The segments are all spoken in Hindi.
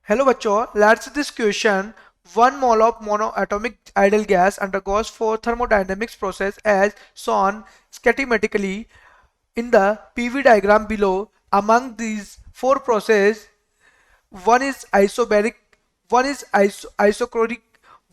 Hello बच्चों, let's this question. One mole of monoatomic ideal gas undergoes four thermodynamics process as shown schematically in the PV diagram below. Among these four processes, one is isobaric, one is isochronic,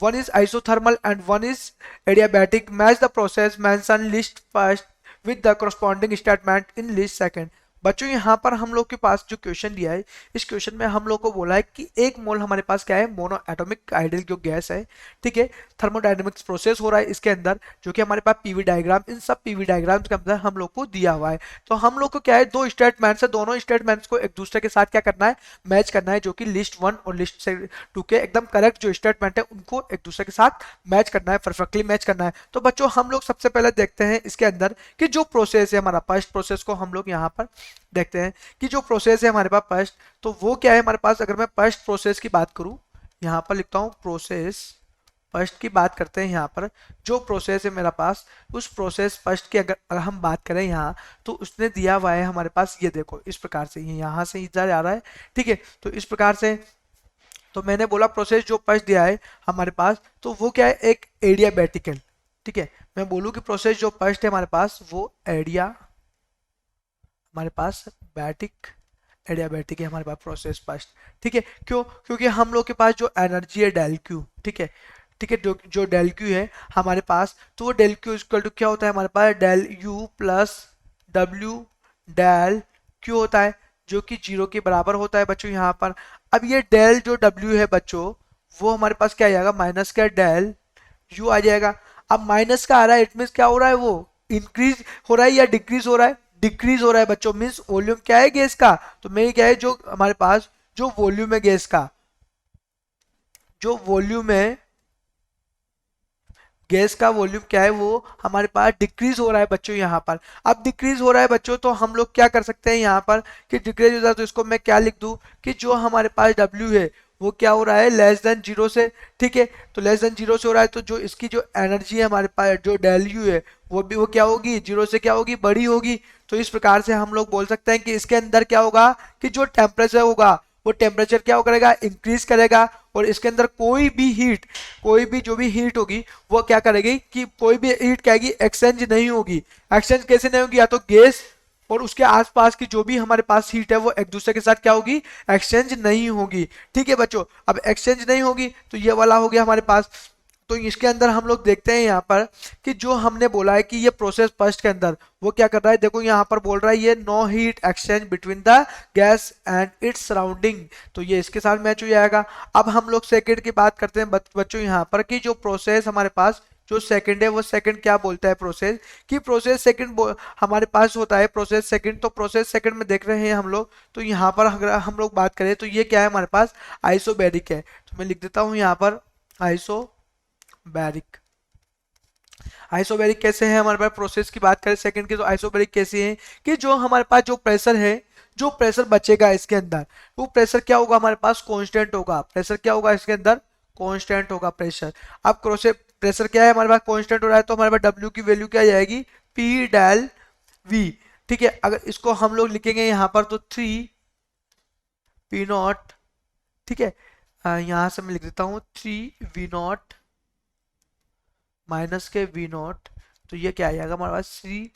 one is isothermal, and one is adiabatic. Match the process mentioned list first with the corresponding statement in list second. बच्चों यहाँ पर हम लोग के पास जो क्वेश्चन दिया है, इस क्वेश्चन में हम लोग को बोला है कि एक मोल हमारे पास क्या है, मोनो एटॉमिक आइडियल जो गैस है, ठीक है, थर्मोडायनेमिक्स प्रोसेस हो रहा है इसके अंदर, जो कि हमारे पास पीवी डायग्राम, इन सब पीवी डायग्राम्स के अंदर हम लोग को दिया हुआ है। तो हम लोग को क्या है, दो स्टेटमेंट्स है, दोनों स्टेटमेंट्स को एक दूसरे के साथ क्या करना है, मैच करना है, जो कि लिस्ट वन और लिस्ट टू के एकदम करेक्ट जो स्टेटमेंट है उनको एक दूसरे के साथ मैच करना है, परफेक्टली मैच करना है। तो बच्चों हम लोग सबसे पहले देखते हैं इसके अंदर कि जो प्रोसेस है हमारा, फर्स्ट प्रोसेस को हम लोग यहाँ पर देखते हैं कि जो प्रोसेस है हमारे पास फर्स्ट, तो वो क्या है हमारे पास। अगर मैं फर्स्ट प्रोसेस की बात करूं, यहाँ पर लिखता हूं प्रोसेस फर्स्ट की बात करते हैं। यहाँ पर जो प्रोसेस है मेरा पास, उस प्रोसेस फर्स्ट की अगर हम बात करें यहाँ, तो उसने दिया हुआ है हमारे पास, ये देखो इस प्रकार से, ये यहाँ से इधर आ रहा है, ठीक है। तो इस प्रकार से, तो मैंने बोला प्रोसेस जो फर्स्ट दिया है हमारे पास, तो वो क्या है, एक एडियाबैटिकल, ठीक है। मैं बोलूँ कि प्रोसेस जो फर्स्ट है हमारे पास वो एडिया, हमारे पास बैटिक, एडियाबैटिक है हमारे पास प्रोसेस फर्स्ट, ठीक है। क्यों? क्योंकि हम लोग के पास जो एनर्जी है डेल क्यू, ठीक है, ठीक है, जो डेल क्यू है हमारे पास, तो वो डेल क्यू इक्वल टू क्या होता है हमारे पास, del U plus W del Q होता है, जो कि जीरो के बराबर होता है बच्चों यहाँ पर। अब ये डेल जो डब्ल्यू है बच्चों, वो हमारे पास क्या आ जाएगा, माइनस का डेल यू आ जाएगा। अब माइनस का आ रहा है, इट मीन क्या हो रहा है, वो इंक्रीज हो रहा है या डिक्रीज हो रहा है, डिक्रीज हो रहा है बच्चों। मीन्स वॉल्यूम क्या है गैस का, तो मैं क्या है, जो हमारे पास जो वॉल्यूम है गैस का, जो वॉल्यूम है गैस का वॉल्यूम क्या है, वो हमारे पास डिक्रीज हो रहा है बच्चों यहाँ पर। अब डिक्रीज हो रहा है बच्चों, तो हम लोग क्या कर सकते हैं यहाँ पर कि डिक्रीज हो रहा है, तो इसको मैं क्या लिख दूं कि जो हमारे पास W है वो क्या हो रहा है, लेस देन जीरो से, ठीक है। तो लेस देन जीरो से हो रहा है, तो जो इसकी जो एनर्जी है हमारे पास, जो डेल यू है, वो भी वो क्या होगी, जीरो से क्या होगी, बड़ी होगी। तो इस प्रकार से हम लोग बोल सकते हैं कि इसके अंदर क्या होगा कि जो टेम्परेचर होगा, वो टेम्परेचर क्या करेगा, इंक्रीज करेगा। और इसके अंदर कोई भी हीट, कोई भी जो भी हीट होगी, वो क्या करेगी कि कोई भी हीट क्या होगी, एक्सचेंज नहीं होगी। एक्सचेंज कैसे नहीं होगी, या तो गैस और उसके आसपास की जो भी हमारे पास हीट है वो एक दूसरे के साथ क्या होगी, एक्सचेंज नहीं होगी, ठीक है बच्चों। अब एक्सचेंज नहीं होगी तो ये वाला हो गया हमारे पास। तो इसके अंदर हम लोग देखते हैं यहाँ पर कि जो हमने बोला है कि ये प्रोसेस फर्स्ट के अंदर वो क्या कर रहा है, देखो यहाँ पर बोल रहा है ये no heat exchange between the gas and its surrounding, तो ये इसके साथ मैच हो जाएगा। अब हम लोग सेकंड की बात करते हैं बच्चों यहाँ पर कि जो प्रोसेस हमारे पास जो सेकंड है, वो सेकंड क्या बोलता है प्रोसेस कि प्रोसेस सेकंड हमारे पास होता है प्रोसेस सेकंड। तो प्रोसेस सेकंड में देख रहे हैं हम लोग, तो यहाँ पर अगर हम लोग बात करें तो ये क्या है हमारे पास, आइसोबैरिक है। तो मैं लिख देता हूँ यहाँ पर आइसोबैरिक। आइसोबैरिक कैसे है हमारे पास, प्रोसेस की बात करें सेकंड की, तो आइसोबैरिक कैसे है कि जो हमारे पास जो प्रेशर है, जो प्रेशर बचेगा इसके अंदर, वो प्रेशर क्या होगा हमारे पास, कांस्टेंट होगा। प्रेशर क्या होगा इसके अंदर, कांस्टेंट होगा प्रेशर। अब प्रेशर क्या है हमारे पास, कांस्टेंट हो रहा है, तो हमारे पास डब्ल्यू की वैल्यू क्या आ जाएगी, पी डेल वी, ठीक है। अगर इसको हम लोग लिखेंगे यहाँ पर तो 3 P0, ठीक है। यहाँ से मैं लिख देता हूँ 3 V0 माइनस के V0, तो ये क्या आएगा हमारे पास, C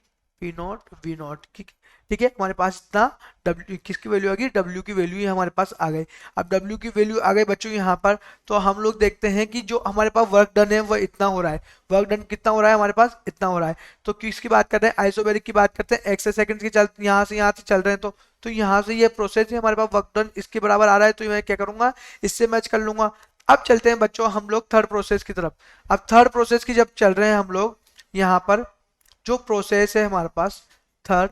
P0 V0, ठीक है। हमारे पास इतना W किसकी वैल्यू आ गई, W की वैल्यू ही हमारे पास आ गई। अब W की वैल्यू आ गई बच्चों यहाँ पर, तो हम लोग देखते हैं कि जो हमारे पास वर्क डन है वह इतना हो रहा है। वर्क डन कितना हो रहा है हमारे पास, इतना हो रहा है। तो किसकी बात कर रहे हैं, आइसोबैरिक की बात करते हैं। एक्स सेकंड की चल यहाँ से चल रहे हैं, तो यहाँ से ये प्रोसेस है हमारे पास, वर्क डन इसके बराबर आ रहा है, तो मैं क्या करूंगा, इससे मैच कर लूंगा। अब चलते हैं बच्चों हम लोग थर्ड प्रोसेस की तरफ। अब थर्ड प्रोसेस की जब चल रहे हैं हम लोग, यहाँ पर जो प्रोसेस है हमारे पास थर्ड,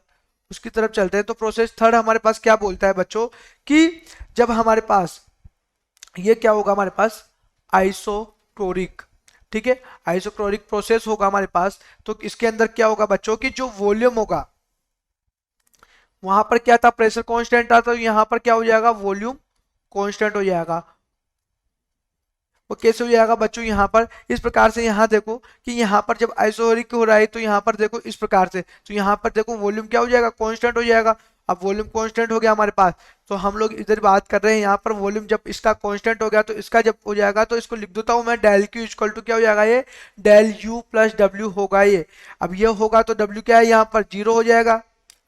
उसकी तरफ चलते हैं। तो प्रोसेस थर्ड हमारे पास क्या बोलता है बच्चों कि जब हमारे पास ये क्या होगा हमारे पास, आइसोक्लोरिक, ठीक है, आइसोक्लोरिक प्रोसेस होगा हमारे पास। तो इसके अंदर क्या होगा बच्चों कि जो वॉल्यूम होगा, वहां पर क्या था, प्रेशर कांस्टेंट था, तो यहाँ पर क्या हो जाएगा, वॉल्यूम कांस्टेंट हो जाएगा। वो कैसे हो जाएगा बच्चों, यहाँ पर इस प्रकार से, यहाँ देखो कि यहाँ पर जब आइसोरिक हो रहा है, तो यहाँ पर देखो इस प्रकार से, तो यहाँ पर देखो वॉल्यूम क्या हो जाएगा, कांस्टेंट हो जाएगा। अब वॉल्यूम कांस्टेंट हो गया हमारे पास, तो हम लोग इधर बात कर रहे हैं यहाँ पर वॉल्यूम जब इसका कांस्टेंट हो गया तो इसका जब हो जाएगा तो इसको लिख देता हूँ मैं, डेल क्यू इक्वल टू क्या हो जाएगा, ये डेल यू प्लस डब्ल्यू होगा ये। अब ये होगा तो डब्ल्यू क्या है यहाँ पर, जीरो हो जाएगा।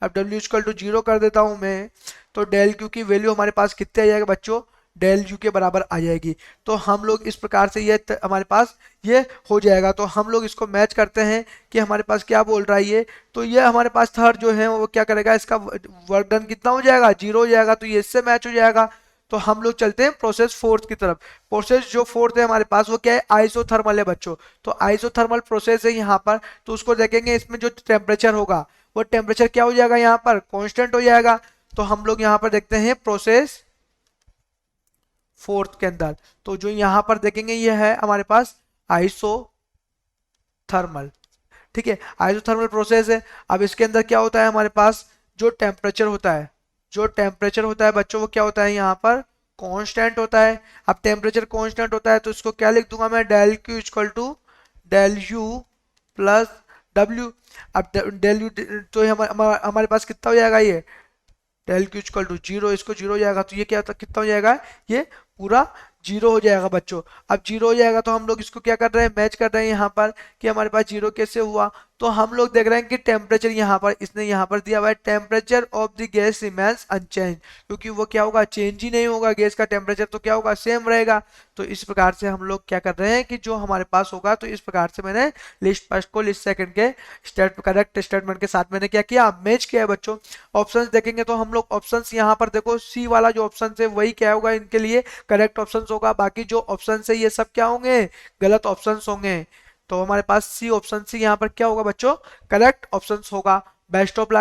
अब डब्ल्यू इक्वल टू जीरो कर देता हूँ मैं, तो डेल क्यू की वैल्यू हमारे पास कितने आ जाएगा बच्चों, डेल यू के बराबर आ जाएगी। तो हम लोग इस प्रकार से ये हमारे पास ये हो जाएगा। तो हम लोग इसको मैच करते हैं कि हमारे पास क्या बोल रहा है ये, तो ये हमारे पास थर्ड जो है वो क्या करेगा, इसका वर्क डन कितना हो जाएगा, जीरो हो जाएगा, तो ये इससे मैच हो जाएगा। तो हम लोग चलते हैं प्रोसेस फोर्थ की तरफ। प्रोसेस जो फोर्थ है हमारे पास वो क्या है, आइसोथर्मल है बच्चों। तो आइसोथर्मल प्रोसेस है यहाँ पर, तो उसको देखेंगे इसमें जो टेम्परेचर होगा वो टेम्परेचर क्या हो जाएगा यहाँ पर, कांस्टेंट हो जाएगा। तो हम लोग यहाँ पर देखते हैं प्रोसेस फोर्थ के अंदर, तो जो यहाँ पर देखेंगे ये है हमारे पास आइसोथर्मल। ठीक है, आइसोथर्मल प्रोसेस है। अब इसके अंदर क्या होता है हमारे पास, जो टेम्परेचर होता है, जो टेम्परेचर होता है बच्चों वो क्या होता है यहाँ पर, कांस्टेंट होता है। अब टेम्परेचर कांस्टेंट होता है तो इसको क्या लिख दूंगा मैं, del Q equal to del U plus W. अब डेल यू तो हमारे पास कितना हो जाएगा, ये del Q equal to zero, इसको जीरो हो जाएगा तो ये क्या कितना हो जाएगा, ये पूरा जीरो हो जाएगा बच्चों। अब जीरो हो जाएगा तो हम लोग इसको क्या कर रहे हैं, मैच कर रहे हैं यहाँ पर कि हमारे पास जीरो कैसे हुआ। तो हम लोग देख रहे हैं कि टेम्परेचर यहाँ पर इसने यहाँ पर दिया हुआ है, temperature of the gas remains unchange, क्योंकि वो क्या होगा, चेंज ही नहीं होगा, गैस का टेम्परेचर तो क्या होगा, सेम रहेगा। तो इस प्रकार से हम लोग क्या कर रहे हैं कि जो हमारे पास होगा, तो इस प्रकार से मैंने लिस्ट फर्स्ट को लिस्ट सेकंड के करेक्ट स्टेटमेंट के साथ मैंने क्या किया, मैच किया है बच्चों। ऑप्शंस देखेंगे तो हम लोग ऑप्शंस यहाँ पर देखो, सी वाला जो ऑप्शन है वही क्या होगा इनके लिए करेक्ट ऑप्शंस होगा, बाकी जो ऑप्शंस है ये सब क्या होंगे, गलत ऑप्शंस होंगे। तो हमारे पास सी ऑप्शन सी यहाँ पर क्या होगा बच्चों, करेक्ट ऑप्शंस होगा। Best of luck.